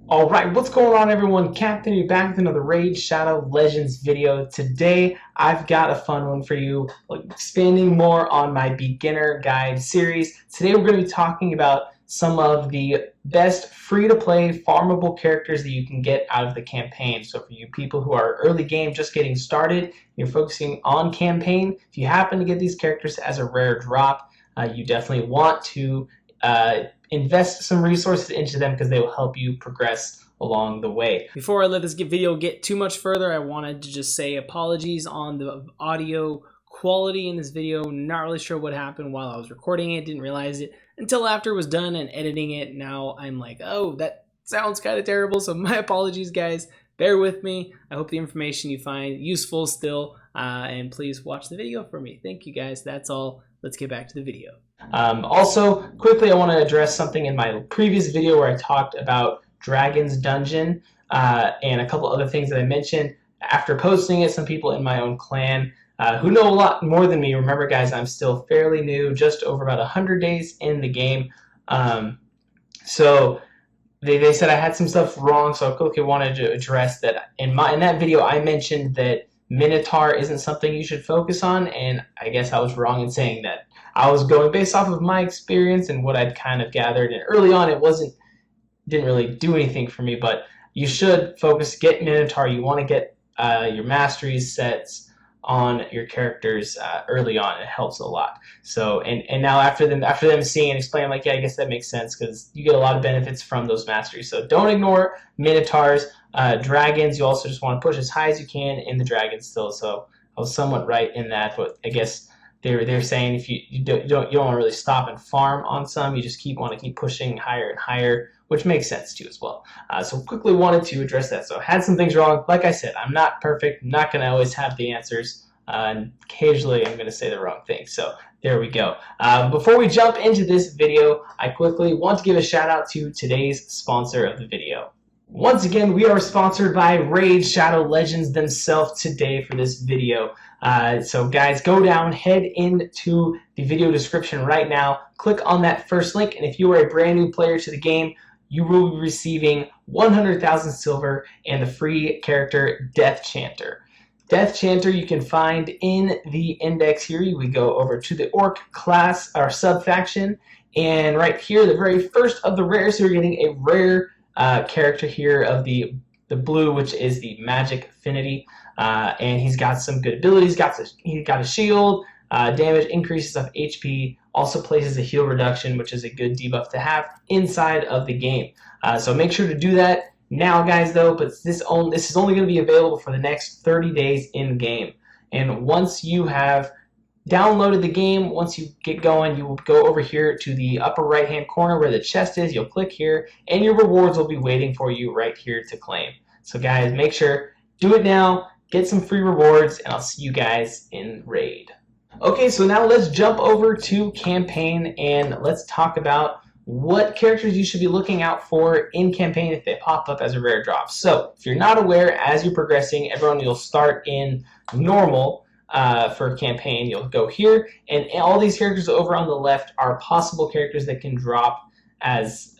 Alright, what's going on everyone? Captain here back with another Raid Shadow Legends video. Today I've got a fun one for you, expanding more on my beginner guide series. Today we're going to be talking about some of the best free-to-play farmable characters that you can get out of the campaign. So for you people who are early game just getting started, you're focusing on campaign, if you happen to get these characters as a rare drop, you definitely want to invest some resources into them because they will help you progress along the way. Before I let this video get too much further, I wanted to just say apologies on the audio quality in this video. Not really sure what happened while I was recording it. Didn't realize it until after it was done and editing it. Now I'm like, oh, that sounds kind of terrible. So my apologies, guys. Bear with me. I hope the information you find useful still. And please watch the video for me. Thank you, guys. That's all. Let's get back to the video. Also, quickly, I want to address something in my previous video where I talked about Dragon's Dungeon and a couple other things that I mentioned. After posting it, some people in my own clan who know a lot more than me, remember guys, I'm still fairly new, just over about 100 days in the game. So they said I had some stuff wrong, so I quickly wanted to address that. In that video, I mentioned that Minotaur isn't something you should focus on, and I guess I was wrong in saying that. I was going based off of my experience and what I'd kind of gathered, and early on it didn't really do anything for me, but you should focus, get Minotaur. You want to get your masteries sets on your characters early on. It helps a lot. So and now after them seeing and explaining, like, yeah, I guess that makes sense because you get a lot of benefits from those masteries. So don't ignore Minotaurs. Dragons, you also just want to push as high as you can in the dragons still. So I was somewhat right in that, but I guess they're saying if you don't want to really stop and farm on some, you just want to keep pushing higher and higher, which makes sense too as well. So quickly wanted to address that. So had some things wrong. Like I said, I'm not perfect. I'm not going to always have the answers, and occasionally I'm going to say the wrong thing. So there we go. Before we jump into this video, I quickly want to give a shout out to today's sponsor of the video. Once again, we are sponsored by Raid Shadow Legends themselves today for this video. So guys, go down, head into the video description right now, click on that first link, and if you are a brand new player to the game, you will be receiving 100,000 silver and the free character Death Chanter. Death Chanter you can find in the index here. We go over to the Orc class, or sub-faction, and right here, the very first of the rares, so you're getting a rare character here of the blue, which is the Magic Affinity, and he's got some good abilities. He's got a shield, damage increases of HP, also places a heal reduction, which is a good debuff to have inside of the game. So make sure to do that now, guys. Though, but this is only going to be available for the next 30 days in game. And once you have downloaded the game, once you get going, you will go over here to the upper right hand corner where the chest is. You'll click here and your rewards will be waiting for you right here to claim. So guys, make sure, do it now, get some free rewards, and I'll see you guys in Raid. Okay, so now let's jump over to campaign and let's talk about what characters you should be looking out for in campaign if they pop up as a rare drop. So if you're not aware, as you're progressing, you'll start in normal. For campaign, you'll go here, and all these characters over on the left are possible characters that can drop as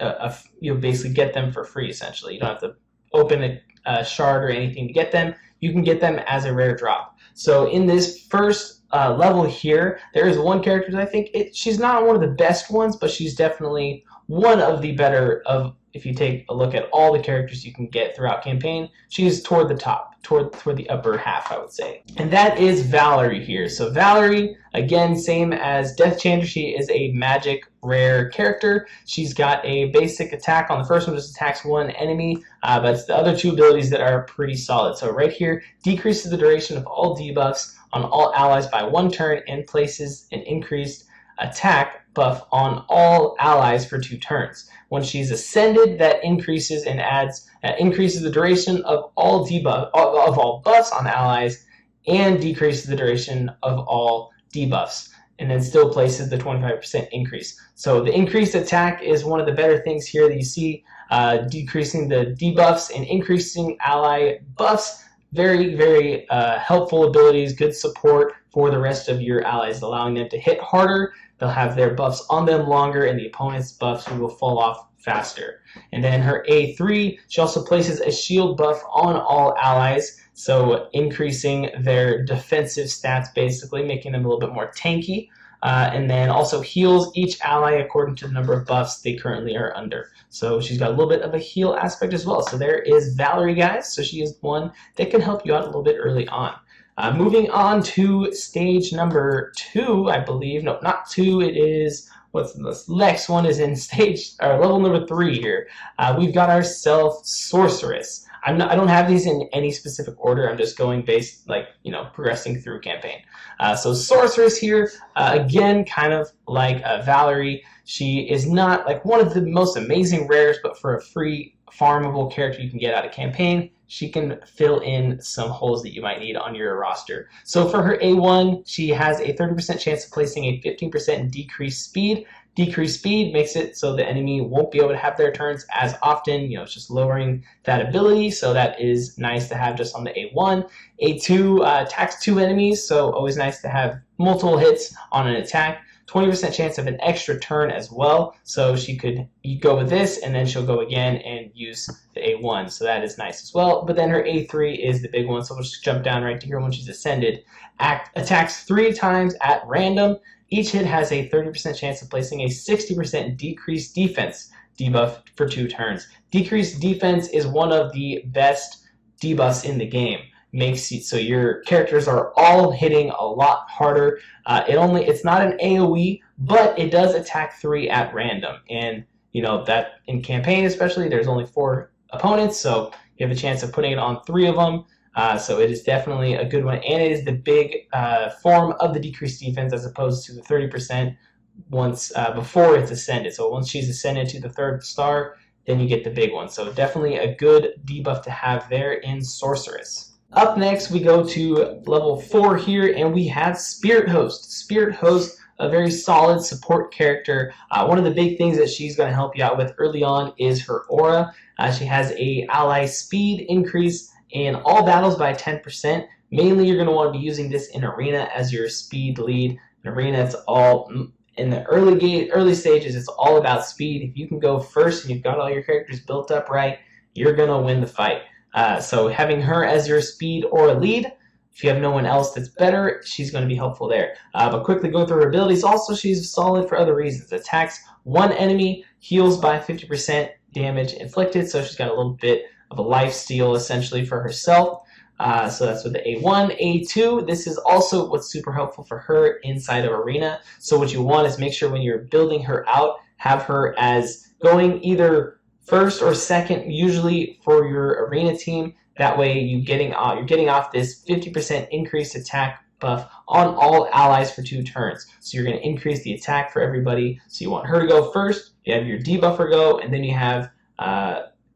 you'll basically get them for free. Essentially, you don't have to open a shard or anything to get them. You can get them as a rare drop. So in this first level here, there is one character that I think she's not one of the best ones, but she's definitely one of the better of. If you take a look at all the characters you can get throughout campaign, she's toward the top, toward the upper half, I would say. And that is Valerie here. So Valerie, again, same as Death Chanter, she is a magic rare character. She's got a basic attack. On the first one, just attacks one enemy, but it's the other two abilities that are pretty solid. So right here, decreases the duration of all debuffs on all allies by 1 turn and places an increased attack buff on all allies for 2 turns. When she's ascended, that increases and increases the duration of all buffs on allies and decreases the duration of all debuffs, and then still places the 25% increase. So the increased attack is one of the better things here that you see, decreasing the debuffs and increasing ally buffs. Very, very helpful abilities, good support for the rest of your allies, allowing them to hit harder, they'll have their buffs on them longer, and the opponent's buffs will fall off faster. And then her A3, she also places a shield buff on all allies, so increasing their defensive stats, basically making them a little bit more tanky. And then also heals each ally according to the number of buffs they currently are under. So she's got a little bit of a heal aspect as well. So there is Valerie, guys. So she is one that can help you out a little bit early on. Moving on to stage number 2, I believe. No, not 2. It is, what's this? Next one is in level number 3 here. We've got ourselves Sorceress. I don't have these in any specific order. I'm just going based, progressing through campaign. So Sorceress here, again, kind of like Valerie. She is not like one of the most amazing rares, but for a free farmable character you can get out of campaign, she can fill in some holes that you might need on your roster. So for her A1, she has a 30% chance of placing a 15% decreased speed. Decreased speed makes it so the enemy won't be able to have their turns as often. It's just lowering that ability, so that is nice to have just on the A1. A2 attacks 2 enemies, so always nice to have multiple hits on an attack. 20% chance of an extra turn as well, so you go with this, and then she'll go again and use the A1, so that is nice as well. But then her A3 is the big one, so we'll just jump down right to here when she's ascended. Attacks 3 times at random. Each hit has a 30% chance of placing a 60% decreased defense debuff for 2 turns. Decreased defense is one of the best debuffs in the game. Makes it so your characters are all hitting a lot harder. It's not an AoE, but it does attack 3 at random. And that in campaign especially, there's only 4 opponents, so you have a chance of putting it on 3 of them. So it is definitely a good one, and it is the big form of the decreased defense as opposed to the 30% once before it's ascended. So once she's ascended to the 3rd star, then you get the big one. So definitely a good debuff to have there in Sorceress. Up next, we go to level 4 here, and we have Spirithost. Spirithost, a very solid support character. One of the big things that she's going to help you out with early on is her aura. She has a ally speed increase in all battles by 10%. Mainly, you're going to want to be using this in arena as your speed lead. In arena, it's all in the early stages. It's all about speed. If you can go first and you've got all your characters built up right, you're going to win the fight. So having her as your speed or a lead, if you have no one else that's better, she's going to be helpful there. But quickly go through her abilities. Also, she's solid for other reasons. Attacks 1 enemy, heals by 50% damage inflicted. So she's got a little bit of a life steal essentially for herself. So that's with the A1. A2, this is also what's super helpful for her inside of arena. So what you want is make sure when you're building her out, have her as going either first or second, usually for your arena team. That way you're getting off this 50% increased attack buff on all allies for 2 turns. So you're going to increase the attack for everybody. So you want her to go first, you have your debuffer go, and then you have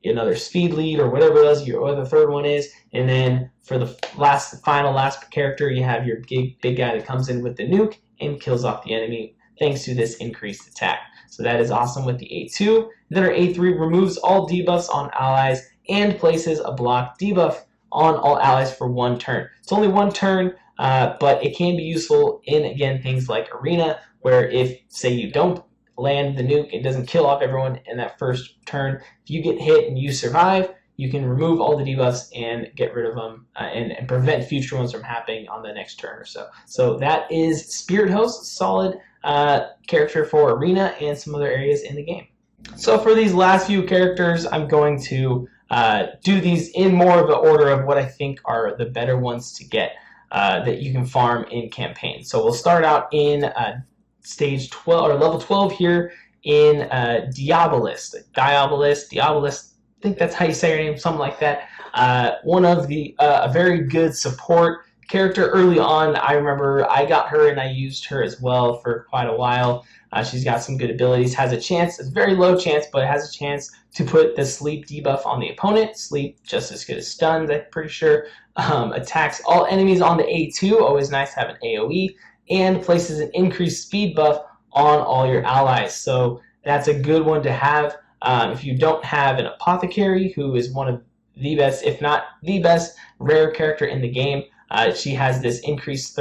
another speed lead or whatever it is, or the 3rd one is, and then for the last character, you have your big guy that comes in with the nuke and kills off the enemy thanks to this increased attack. So that is awesome with the A2. Then our A3 removes all debuffs on allies and places a block debuff on all allies for 1 turn. It's only 1 turn, but it can be useful in, again, things like arena, where if, say, you don't land the nuke, it doesn't kill off everyone in that first turn. If you get hit and you survive, you can remove all the debuffs and get rid of them and prevent future ones from happening on the next turn or so. So that is Spirithost, solid character for arena and some other areas in the game. So for these last few characters, I'm going to do these in more of an order of what I think are the better ones to get that you can farm in campaign. So we'll start out in stage 12 or level 12 here in Diabolist. Diabolist, I think that's how you say her name, something like that. One of the a very good support character early on. I remember I got her and I used her as well for quite a while. She's got some good abilities, has a chance, it's a very low chance, but has a chance to put the sleep debuff on the opponent. Sleep just as good as stuns, I'm pretty sure. Attacks all enemies on the A2, always nice to have an AoE, and places an increased speed buff on all your allies. So that's a good one to have. If you don't have an apothecary, who is one of the best, if not the best, rare character in the game, she has this increased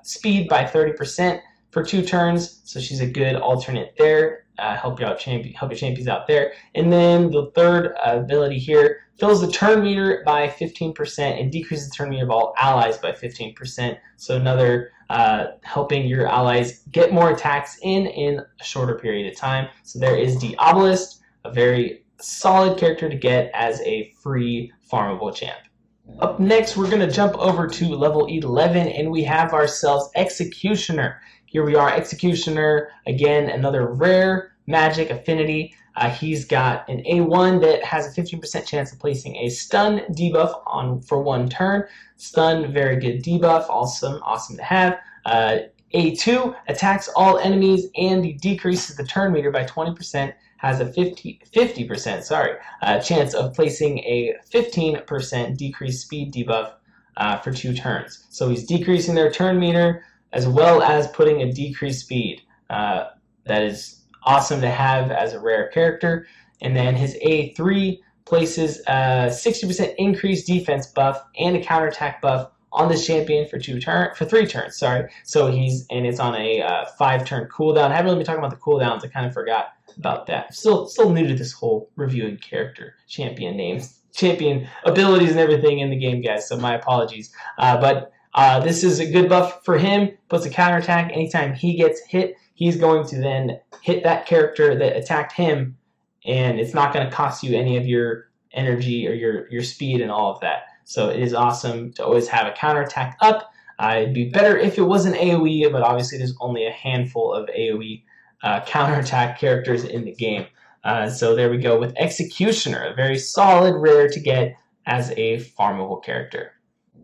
speed by 30%, for 2 turns, so she's a good alternate there. Help your champions out there. And then the third ability here fills the turn meter by 15% and decreases the turn meter of all allies by 15%. So another helping your allies get more attacks in a shorter period of time. So there is Diabolist, a very solid character to get as a free farmable champ. Up next, we're going to jump over to level 11, and we have ourselves Executioner. Here we are, Executioner, again, another rare magic affinity. He's got an A1 that has a 15% chance of placing a stun debuff on for 1 turn. Stun, very good debuff, awesome to have. A2 attacks all enemies and decreases the turn meter by 20%. Has a 50% chance of placing a 15% decreased speed debuff for 2 turns. So he's decreasing their turn meter as well as putting a decreased speed. That is awesome to have as a rare character. And then his A3 places a 60% increased defense buff and a counterattack buff on this champion for 3 turns. So it's on a 5-turn cooldown. I haven't really been talking about the cooldowns. I kind of forgot about that. Still new to this whole reviewing character, champion names, champion abilities, and everything in the game, guys. So my apologies. But this is a good buff for him. Puts a counterattack anytime he gets hit. He's going to then hit that character that attacked him, and it's not going to cost you any of your energy or your speed and all of that. So it is awesome to always have a counterattack up. It'd be better if it was an AoE, but obviously there's only a handful of AoE counterattack characters in the game. So there we go with Executioner, a very solid rare to get as a farmable character.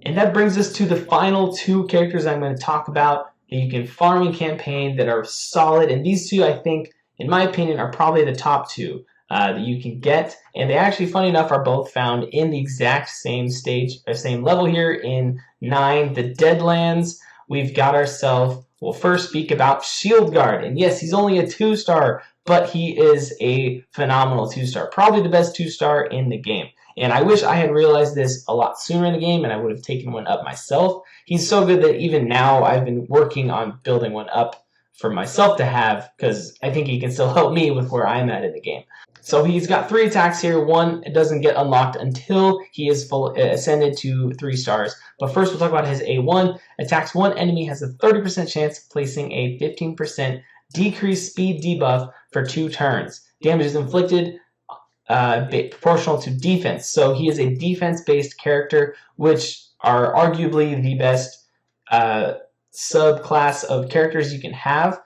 And that brings us to the final 2 characters I'm going to talk about that you can farm in campaign that are solid. And these 2, I think, in my opinion, are probably the top 2 that you can get. And they actually, funny enough, are both found in the exact same stage, or same level here in 9, the Deadlands. We've got ourselves, we'll first speak about Shieldguard. And yes, he's only a 2-star, but he is a phenomenal 2-star. Probably the best 2-star in the game. And I wish I had realized this a lot sooner in the game, and I would have taken one up myself. He's so good that even now I've been working on building one up for myself to have, because I think he can still help me with where I'm at in the game. So he's got 3 attacks here. 1 doesn't get unlocked until he is ascended to 3 stars. But first we'll talk about his A1. Attacks 1 enemy, has a 30% chance of placing a 15% decreased speed debuff for 2 turns. Damage is inflicted proportional to defense. So he is a defense-based character, which are arguably the best subclass of characters you can have.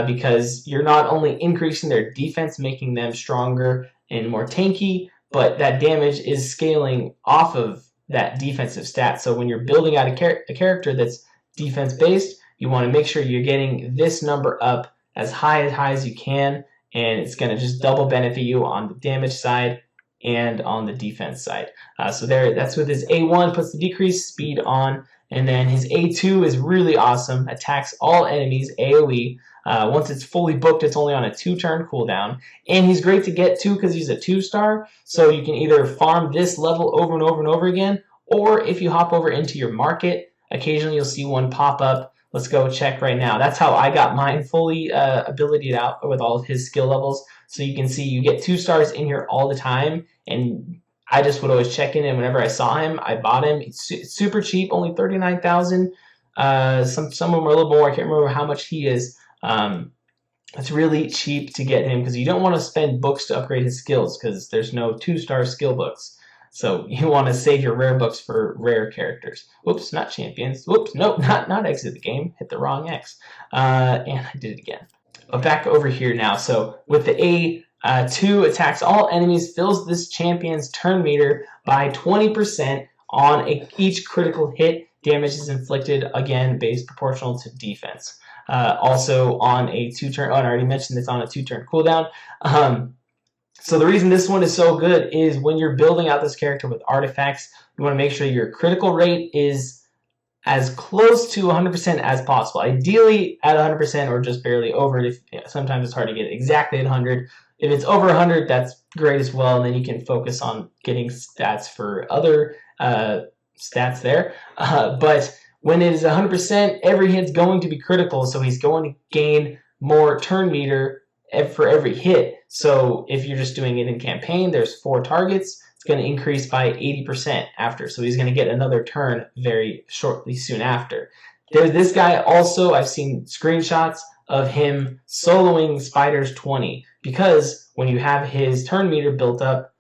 Because you're not only increasing their defense, making them stronger and more tanky, but that damage is scaling off of that defensive stat. So when you're building out a character that's defense-based, you want to make sure you're getting this number up as high as you can, and it's going to just double benefit you on the damage side and on the defense side. So that's with his A1, puts the decreased speed on, and then his A2 is really awesome, attacks all enemies, AoE. Once it's fully booked, it's only on a 2-turn cooldown. And he's great to get too because he's a 2-star. So you can either farm this level over and over and over again, or if you hop over into your market, occasionally you'll see one pop up. Let's go check right now. That's how I got mine fully abilitied out with all of his skill levels. So you can see you get 2 stars in here all the time. And I just would always check in, and whenever I saw him, I bought him. It's super cheap, only 39,000. Some of them are a little more. I can't remember how much he is. It's really cheap to get him because you don't want to spend books to upgrade his skills because there's no 2-star skill books. So you want to save your rare books for rare characters. Whoops, not champions. Whoops, nope, not exit the game. Hit the wrong X. And I did it again. But back over here now. So with the A2, attacks all enemies, fills this champion's turn meter by 20% on each critical hit. Damage is inflicted, again, based proportional to defense. Also on a 2-turn, I already mentioned it's on a 2-turn cooldown. So the reason this one is so good is when you're building out this character with artifacts, you want to make sure your critical rate is as close to 100% as possible. Ideally at 100% or just barely over it. Sometimes it's hard to get exactly at 100. If it's over 100, that's great as well, and then you can focus on getting stats for other stats there. But When it is 100%, every hit's going to be critical, so he's going to gain more turn meter for every hit. So if you're just doing it in campaign, there's 4 targets. It's going to increase by 80% after, so he's going to get another turn very shortly soon after. There's this guy also, I've seen screenshots of him soloing Spiders 20, because when you have his turn meter built up,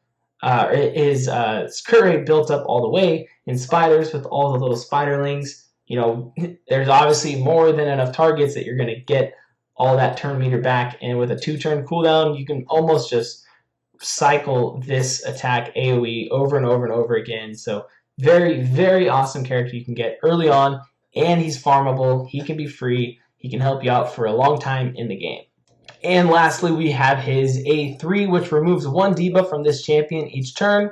his crit rate built up all the way in Spiders with all the little spiderlings, you know, there's obviously more than enough targets that you're going to get all that turn meter back, and with a 2-turn cooldown, you can almost just cycle this attack AoE over and over and over again. So very, very awesome character you can get early on, and he's farmable. He can be free. He can help you out for a long time in the game. And lastly, we have his A3, which removes 1 debuff from this champion each turn.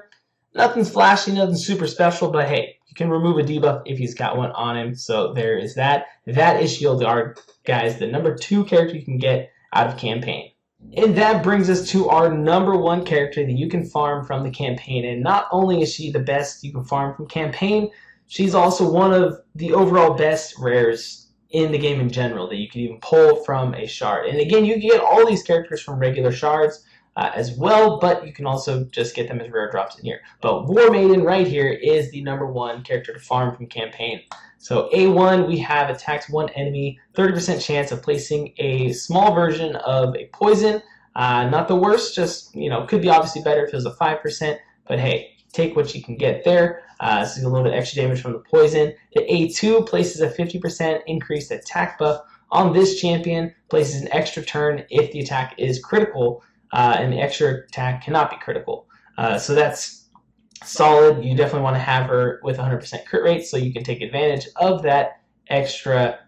Nothing's flashy, nothing super special, but hey, you can remove a debuff if he's got one on him. So there is that. That is Shieldguard, guys, the number 2 character you can get out of campaign. And that brings us to our number 1 character that you can farm from the campaign. And not only is she the best you can farm from campaign, she's also one of the overall best rares in the game in general that you can even pull from a shard. And again, you can get all these characters from regular shards as well, but you can also just get them as rare drops in here. But Warmaiden right here is the number 1 character to farm from campaign. So A1, we have attacks 1 enemy, 30% chance of placing a small version of a poison. Not the worst, just, you know, could be obviously better if it was a 5%, but hey, take what you can get there. So a little bit extra damage from the poison. The A2 places a 50% increased attack buff on this champion, places an extra turn if the attack is critical, and the extra attack cannot be critical. So that's solid. You definitely want to have her with 100% crit rate so you can take advantage of that extra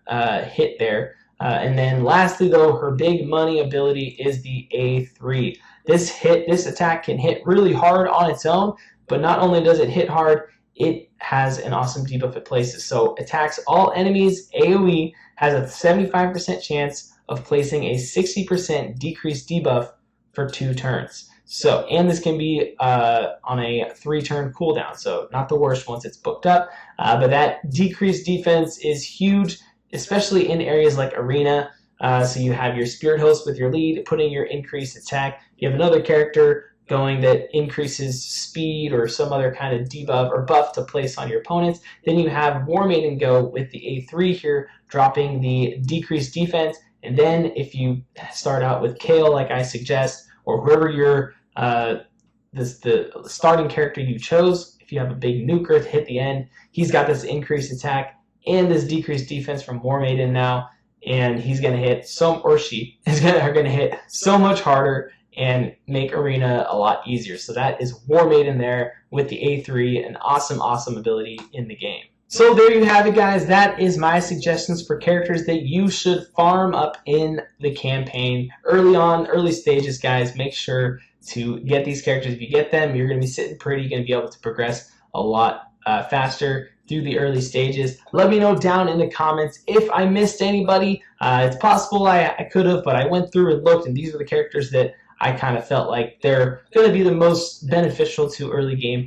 hit there. And then lastly though, her big money ability is the A3. This attack can hit really hard on its own, but not only does it hit hard, it has an awesome debuff it places. So attacks all enemies AoE, has a 75% chance of placing a 60% decreased debuff for 2 turns. So, and this can be on a 3-turn cooldown, so not the worst once it's booked up. But that decreased defense is huge, especially in areas like Arena. So you have your Spirithost with your lead, putting your increased attack. You have another character going that increases speed or some other kind of debuff or buff to place on your opponents. Then you have Warmaiden go with the A3 here, dropping the decreased defense. And then if you start out with Kale, like I suggest, or whoever your the starting character you chose, if you have a big nuker to hit the end, he's got this increased attack and this decreased defense from Warmaiden now, and he's going to hit or she are going to hit so much harder and make Arena a lot easier. So that is Warmaiden there with the A3, an awesome, awesome ability in the game. So there you have it, guys. That is my suggestions for characters that you should farm up in the campaign. Early on, early stages, guys, make sure to get these characters. If you get them, you're going to be sitting pretty. You're going to be able to progress a lot faster through the early stages. Let me know down in the comments if I missed anybody. It's possible I could have, but I went through and looked, and these are the characters that I kind of felt like they're going to be the most beneficial to early game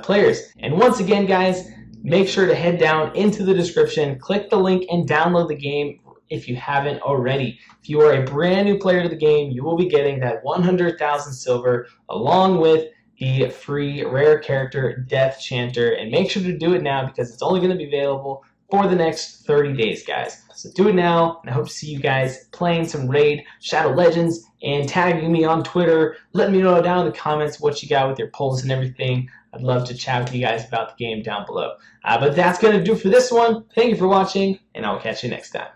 players. And once again, guys, make sure to head down into the description, click the link, and download the game if you haven't already. If you are a brand new player to the game, you will be getting that 100,000 silver along with the free rare character Death Chanter. And make sure to do it now because it's only going to be available for the next 30 days, guys. So do it now, and I hope to see you guys playing some Raid Shadow Legends and tagging me on Twitter. Let me know down in the comments what you got with your polls and everything. I'd love to chat with you guys about the game down below. But that's going to do for this one. Thank you for watching, and I'll catch you next time.